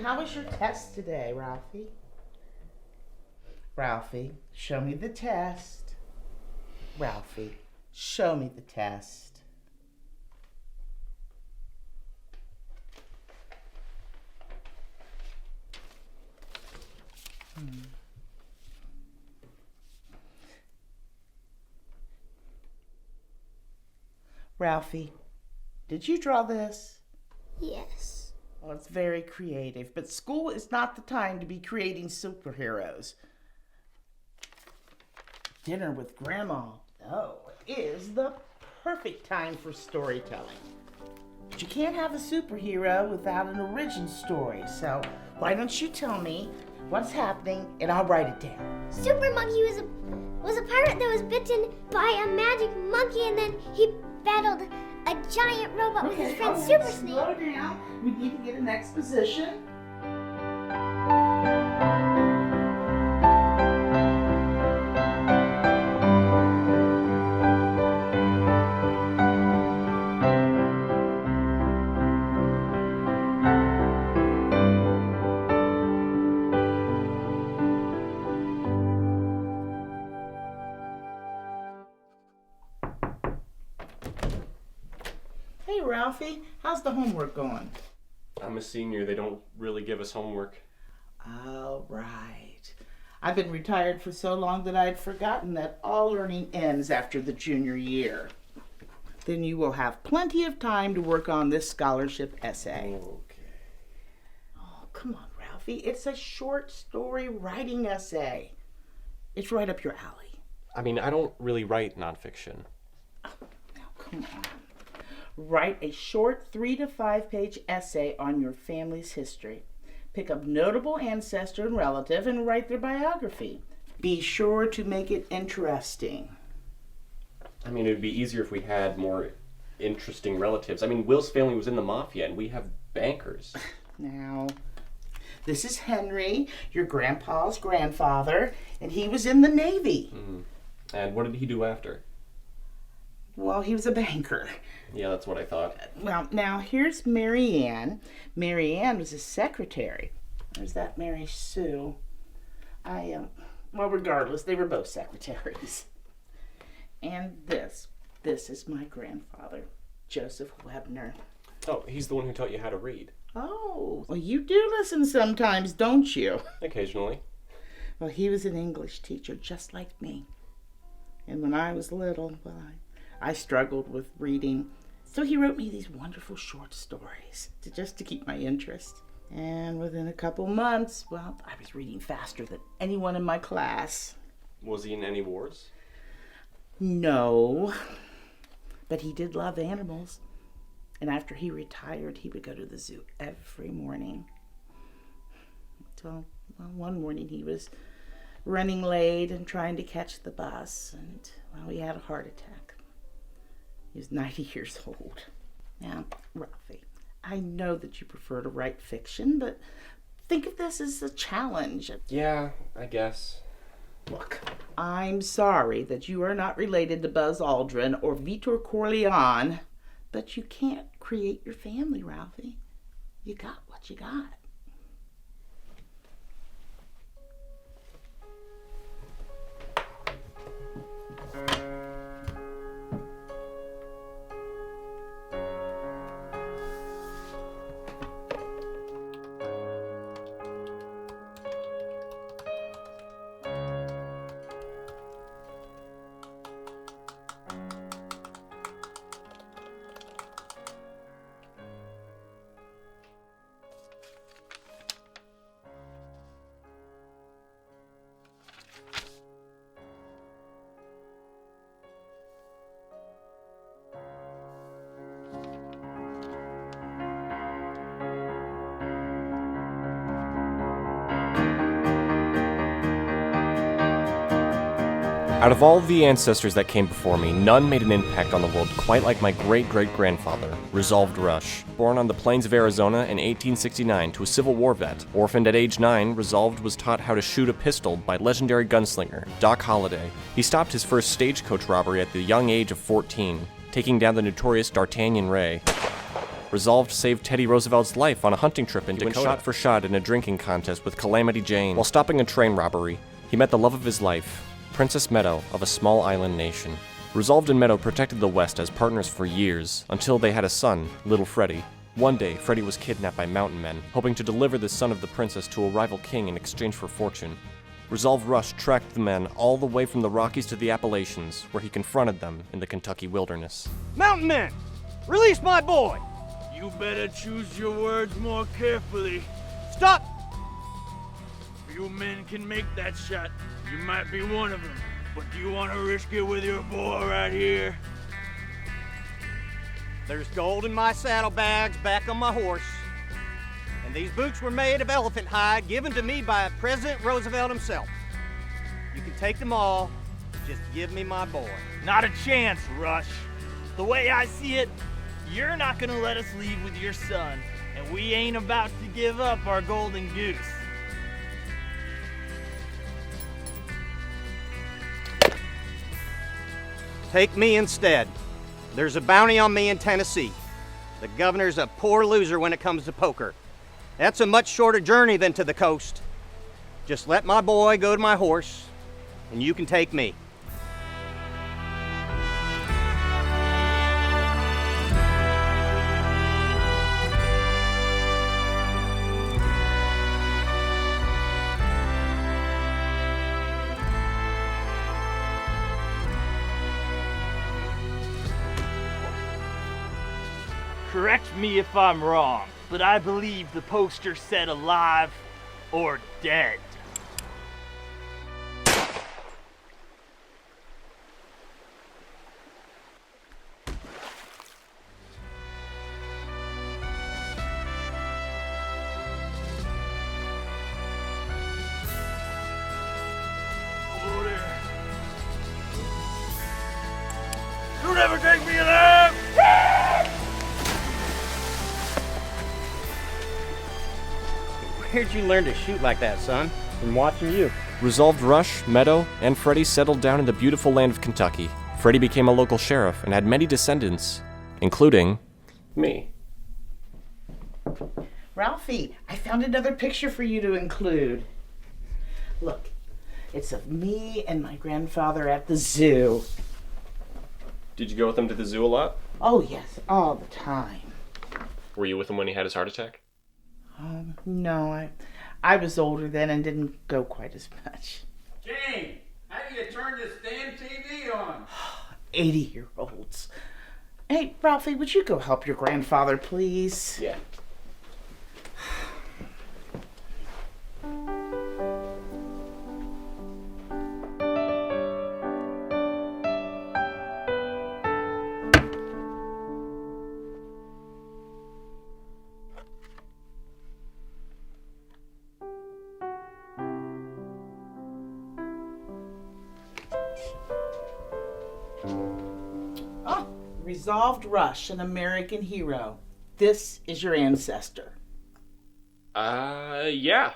how was your test today, Ralphie? Ralphie, show me the test. Ralphie, show me the test. Ralphie, did you draw this? Yes. Well, it's very creative, but school is not the time to be creating superheroes. Dinner with Grandma, though, is the perfect time for storytelling. But you can't have a superhero without an origin story, so why don't you tell me what's happening and I'll write it down. Super Monkey was a pirate that was bitten by a magic monkey, and then he battled a giant robot with his friend Super Snake. Slow down. We need to get an exposition. Hey, Ralphie, how's the homework going? I'm a senior. They don't really give us homework. All right. I've been retired for so long that I'd forgotten that all learning ends after the junior year. Then you will have plenty of time to work on this scholarship essay. Okay. Oh, come on, Ralphie. It's a short story writing essay. It's right up your alley. I mean, I don't really write nonfiction. Oh, now, come on. Write a short 3 to 5 page essay on your family's history. Pick a notable ancestor and relative and write their biography. Be sure to make it interesting. I mean, it would be easier if we had more interesting relatives. I mean, Will's family was in the mafia, and we have bankers. Now, this is Henry, your grandpa's grandfather, and he was in the Navy. And what did he do after? Well, he was a banker. Yeah, that's what I thought. Well, now here's Mary Ann. Mary Ann was a secretary. There's that Mary Sue. Well, regardless, they were both secretaries. And this is my grandfather, Joseph Webner. Oh, he's the one who taught you how to read. Oh, well, you do listen sometimes, don't you? Occasionally. Well, he was an English teacher just like me. And when I was little, well, I struggled with reading. So he wrote me these wonderful short stories just to keep my interest. And within a couple months, well, I was reading faster than anyone in my class. Was he in any wars? No, but he did love animals. And after he retired, he would go to the zoo every morning. So one morning he was running late and trying to catch the bus, and well, he had a heart attack. He was 90 years old. Now, Ralphie, I know that you prefer to write fiction, but think of this as a challenge. Yeah, I guess. Look, I'm sorry that you are not related to Buzz Aldrin or Vitor Corleone, but you can't create your family, Ralphie. You got what you got. Out of all the ancestors that came before me, none made an impact on the world quite like my great-great-grandfather, Resolved Rush. Born on the plains of Arizona in 1869 to a Civil War vet, orphaned at age 9, Resolved was taught how to shoot a pistol by legendary gunslinger Doc Holliday. He stopped his first stagecoach robbery at the young age of 14, taking down the notorious D'Artagnan Ray. resolved to save Teddy Roosevelt's life on a hunting trip in Dakota. He went shot for shot in a drinking contest with Calamity Jane. While stopping a train robbery, he met the love of his life, Princess Meadow of a small island nation. Resolved and Meadow protected the West as partners for years, until they had a son, little Freddie. One day, Freddie was kidnapped by mountain men, hoping to deliver the son of the princess to a rival king in exchange for fortune. Resolve Rush tracked the men all the way from the Rockies to the Appalachians, where he confronted them in the Kentucky wilderness. Mountain men, release my boy! You better choose your words more carefully. Stop! Few men can make that shot. You might be one of them. But do you want to risk it with your boy right here? There's gold in my saddlebags back on my horse. And these boots were made of elephant hide given to me by President Roosevelt himself. You can take them all, just give me my boy. Not a chance, Rush. The way I see it, you're not gonna let us leave with your son, and we ain't about to give up our golden goose. Take me instead. There's a bounty on me in Tennessee. The governor's a poor loser when it comes to poker. That's a much shorter journey than to the coast. Just let my boy go to my horse, and you can take me. Correct me if I'm wrong, but I believe the poster said alive or dead. Over there. You'll never take me alive! Where'd you learn to shoot like that, son? From watching you. Resolved Rush, Meadow, and Freddie settled down in the beautiful land of Kentucky. Freddie became a local sheriff and had many descendants, including me. Ralphie, I found another picture for you to include. Look, it's of me and my grandfather at the zoo. Did you go with him to the zoo a lot? Oh, yes, all the time. Were you with him when he had his heart attack? No, I was older then and didn't go quite as much. Jane, how do you turn this damn TV on? 80-year-olds. Hey, Ralphie, would you go help your grandfather, please? Yeah. Oh, Resolved Rush, an American hero. This is your ancestor. Yeah.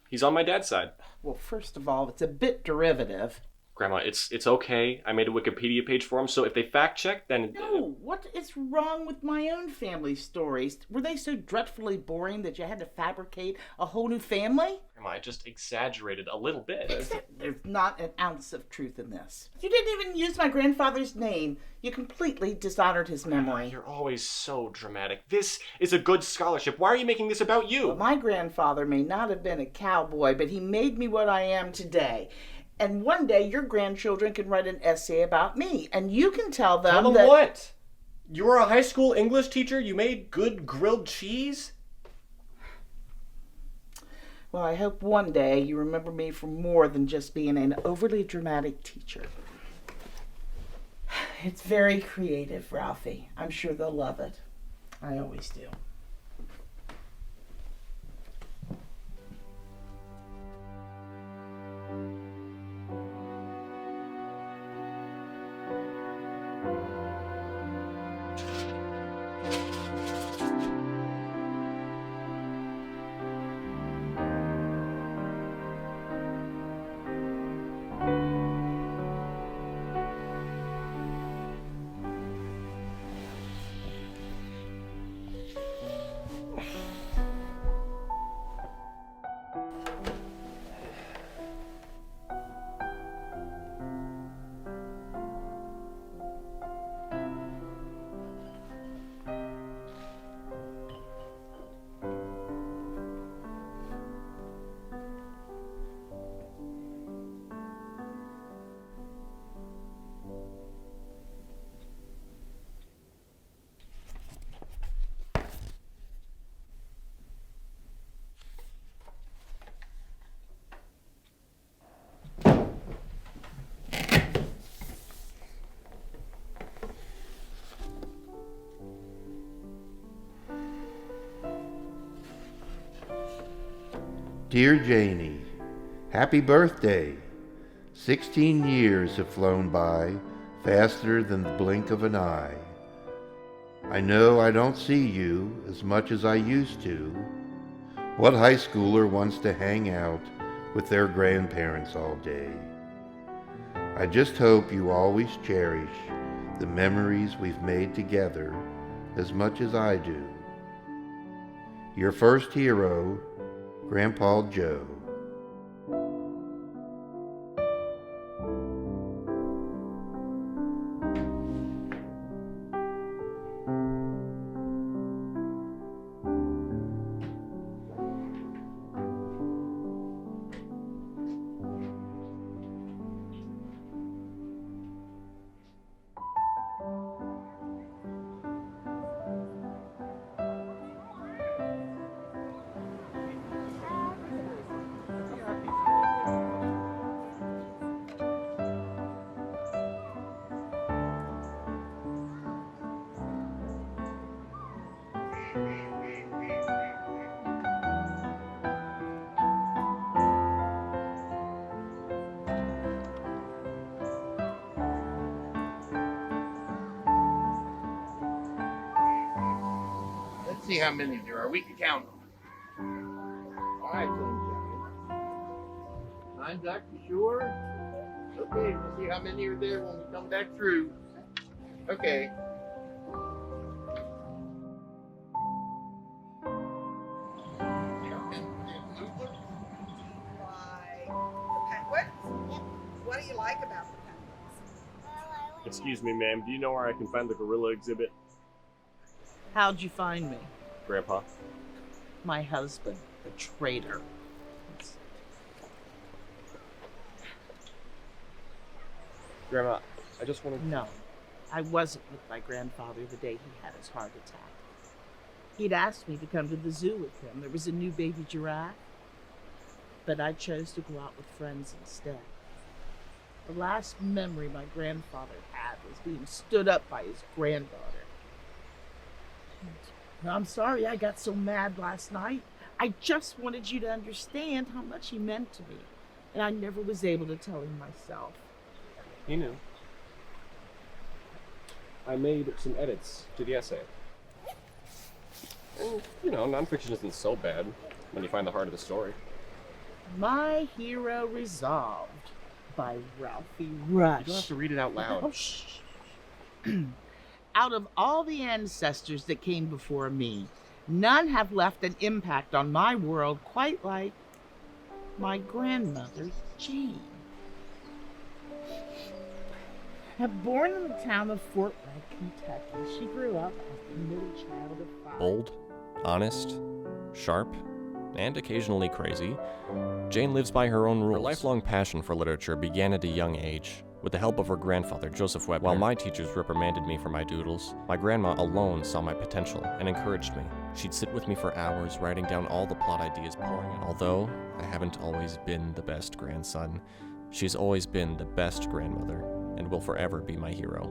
He's on my dad's side. Well, first of all, it's a bit derivative. Grandma, it's okay. I made a Wikipedia page for him, so if they fact check, then... No, what is wrong with my own family stories? Were they so dreadfully boring that you had to fabricate a whole new family? Grandma, I just exaggerated a little bit. Except there's not an ounce of truth in this. You didn't even use my grandfather's name. You completely dishonored his memory. You're always so dramatic. This is a good scholarship. Why are you making this about you? Well, my grandfather may not have been a cowboy, but he made me what I am today. And one day your grandchildren can write an essay about me, and you can tell them Tell them that... what? You were a high school English teacher? You made good grilled cheese? Well, I hope one day you remember me for more than just being an overly dramatic teacher. It's very creative, Ralphie. I'm sure they'll love it. I always do. Dear Janie, happy birthday. 16 years have flown by, faster than the blink of an eye. I know I don't see you as much as I used to. What high schooler wants to hang out with their grandparents all day? I just hope you always cherish the memories we've made together as much as I do. Your first hero, Grandpa Joe. Let's see how many there are. We can count them. All right, Nine, Jack, you sure? Okay, we'll see how many are there when we come back through. Okay. Like the penguins? What do you like about the penguins? Excuse me, ma'am. Do you know where I can find the gorilla exhibit? How'd you find me? Grandpa. My husband, the traitor. Grandma, I just wanted... No, I wasn't with my grandfather the day he had his heart attack. He'd asked me to come to the zoo with him. There was a new baby giraffe. But I chose to go out with friends instead. The last memory my grandfather had was being stood up by his granddaughter. I'm sorry I got so mad last night. I just wanted you to understand how much he meant to me. And I never was able to tell him myself. He knew. I made some edits to the essay. And, you know, nonfiction isn't so bad when you find the heart of the story. My Hero Resolved by Ralphie Rush. You don't have to read it out loud. Oh, shh. Out of all the ancestors that came before me, none have left an impact on my world quite like my grandmother, Jane. Born in the town of Fort Wright, Kentucky, she grew up as the middle child of 5. Bold, honest, sharp, and occasionally crazy, Jane lives by her own rules. Her lifelong passion for literature began at a young age, with the help of her grandfather, Joseph Webber. While my teachers reprimanded me for my doodles, my grandma alone saw my potential and encouraged me. She'd sit with me for hours, writing down all the plot ideas, pouring it. Although I haven't always been the best grandson, she's always been the best grandmother, and will forever be my hero.